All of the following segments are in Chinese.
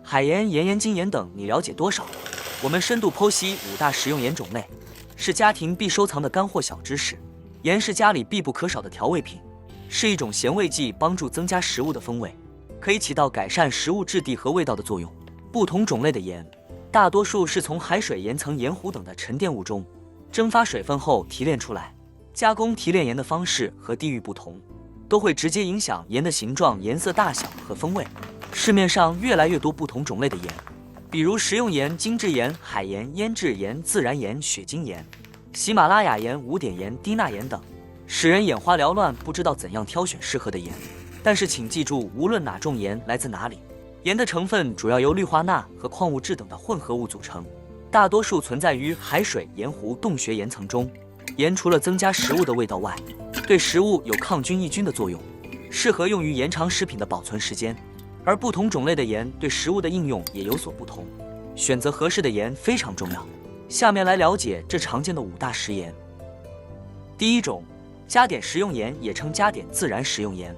海盐、盐、盐、精盐等，你了解多少？我们深度剖析5大食用盐种类，是家庭必收藏的干货小知识。盐是家里必不可少的调味品，是一种咸味剂，帮助增加食物的风味，可以起到改善食物质地和味道的作用。不同种类的盐，大多数是从海水、岩层、盐湖等的沉淀物中蒸发水分后提炼出来。加工提炼盐的方式和地域不同，都会直接影响盐的形状、颜色、大小和风味。市面上越来越多不同种类的盐，比如食用盐、精制盐、海盐、腌制盐、自然盐、雪晶盐、喜马拉雅盐、无碘盐、低钠盐等，使人眼花缭乱，不知道怎样挑选适合的盐。但是请记住，无论哪种盐来自哪里，盐的成分主要由氯化钠和矿物质等的混合物组成，大多数存在于海水、盐湖、洞穴岩层中。盐除了增加食物的味道外，对食物有抗菌抑菌的作用，适合用于延长食品的保存时间。而不同种类的盐对食物的应用也有所不同，选择合适的盐非常重要。下面来了解这常见的5大食盐。第一种，加碘食用盐，也称加碘自然食用盐，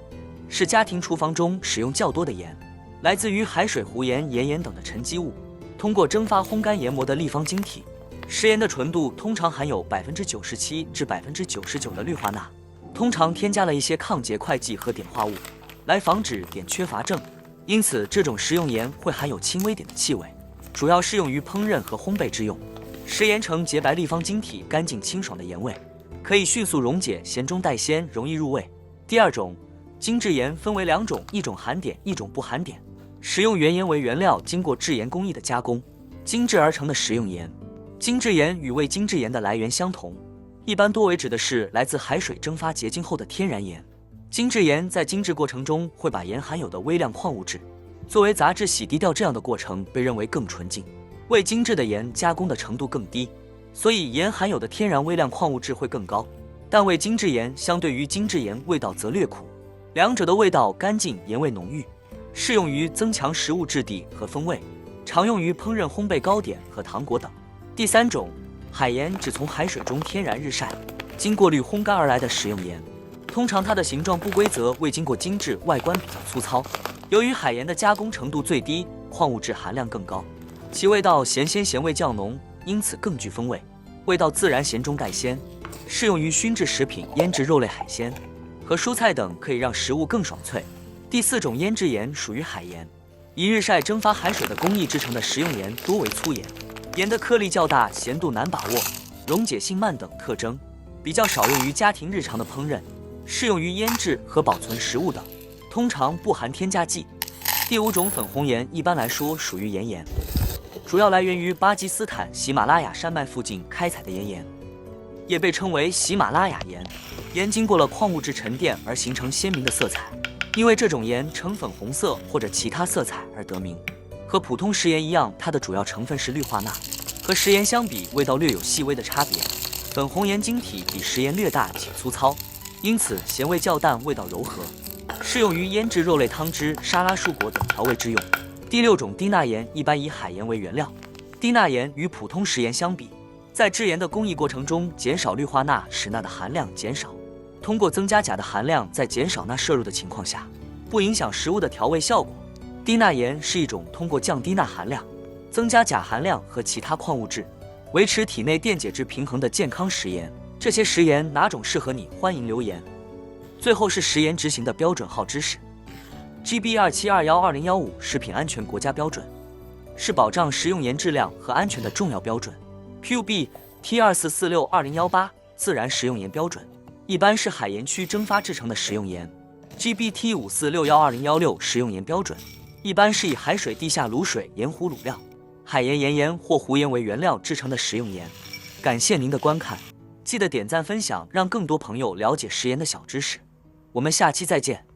是家庭厨房中使用较多的盐，来自于海水、湖盐、盐盐等的沉积物，通过蒸发烘干研磨的立方晶体。食盐的纯度通常含有97%至99%的氯化钠，通常添加了一些抗结块剂和碘化物，来防止碘缺乏症。因此，这种食用盐会含有轻微碘的气味，主要适用于烹饪和烘焙之用。食盐呈洁白立方晶体，干净清爽的盐味，可以迅速溶解，咸中带鲜，容易入味。第二种，精制盐分为2种，一种含碘，一种不含碘。使用原盐为原料，经过制盐工艺的加工，精制而成的食用盐。精制盐与未精制盐的来源相同，一般多为指的是来自海水蒸发结晶后的天然盐。精制盐在精制过程中会把盐含有的微量矿物质作为杂质洗涤掉，这样的过程被认为更纯净。未精制的盐加工的程度更低，所以盐含有的天然微量矿物质会更高。但未精制盐相对于精制盐味道则略苦，两者的味道干净，盐味浓郁，适用于增强食物质地和风味，常用于烹饪烘焙糕点和糖果等。第三种，海盐指从海水中天然日晒经过滤烘干而来的食用盐，通常它的形状不规则，未经过精制，外观比较粗糙。由于海盐的加工程度最低，矿物质含量更高，其味道咸鲜，咸味较浓，因此更具风味，味道自然，咸中带鲜，适用于熏制食品、腌制肉类、海鲜和蔬菜等，可以让食物更爽脆。第四种，腌制盐属于海盐，以日晒蒸发海水的工艺制成的食用盐，多为粗盐，盐的颗粒较大，咸度难把握，溶解性慢等特征，比较少用于家庭日常的烹饪，适用于腌制和保存食物等，通常不含添加剂。第五种，粉红盐，一般来说属于岩盐，主要来源于巴基斯坦喜马拉雅山脉附近开采的岩盐，也被称为喜马拉雅盐。盐经过了矿物质沉淀而形成鲜明的色彩，因为这种盐呈粉红色或者其他色彩而得名。和普通食盐一样，它的主要成分是氯化钠，和食盐相比，味道略有细微的差别。粉红盐晶体比食盐略大且粗糙，因此咸味较淡，味道柔和，适用于腌制肉类汤汁、沙拉蔬果等调味之用。第六种，低钠盐，一般以海盐为原料。低钠盐与普通食盐相比，在制盐的工艺过程中减少氯化钠，使钠的含量减少。通过增加钾的含量，在减少钠摄入的情况下，不影响食物的调味效果。低钠盐是一种通过降低钠含量、增加钾含量和其他矿物质，维持体内电解质平衡的健康食盐。这些食盐哪种适合你？欢迎留言。最后是食盐执行的标准号知识。GB 2721-2015食品安全国家标准，是保障食用盐质量和安全的重要标准。PUB T2446-2018自然食用盐标准，一般是海盐区蒸发制成的食用盐。GBT 5461-2016食用盐标准，一般是以海水、地下卤水、盐湖卤料、海盐、盐盐或湖盐为原料制成的食用盐。感谢您的观看，记得点赞分享，让更多朋友了解食盐的小知识。我们下期再见。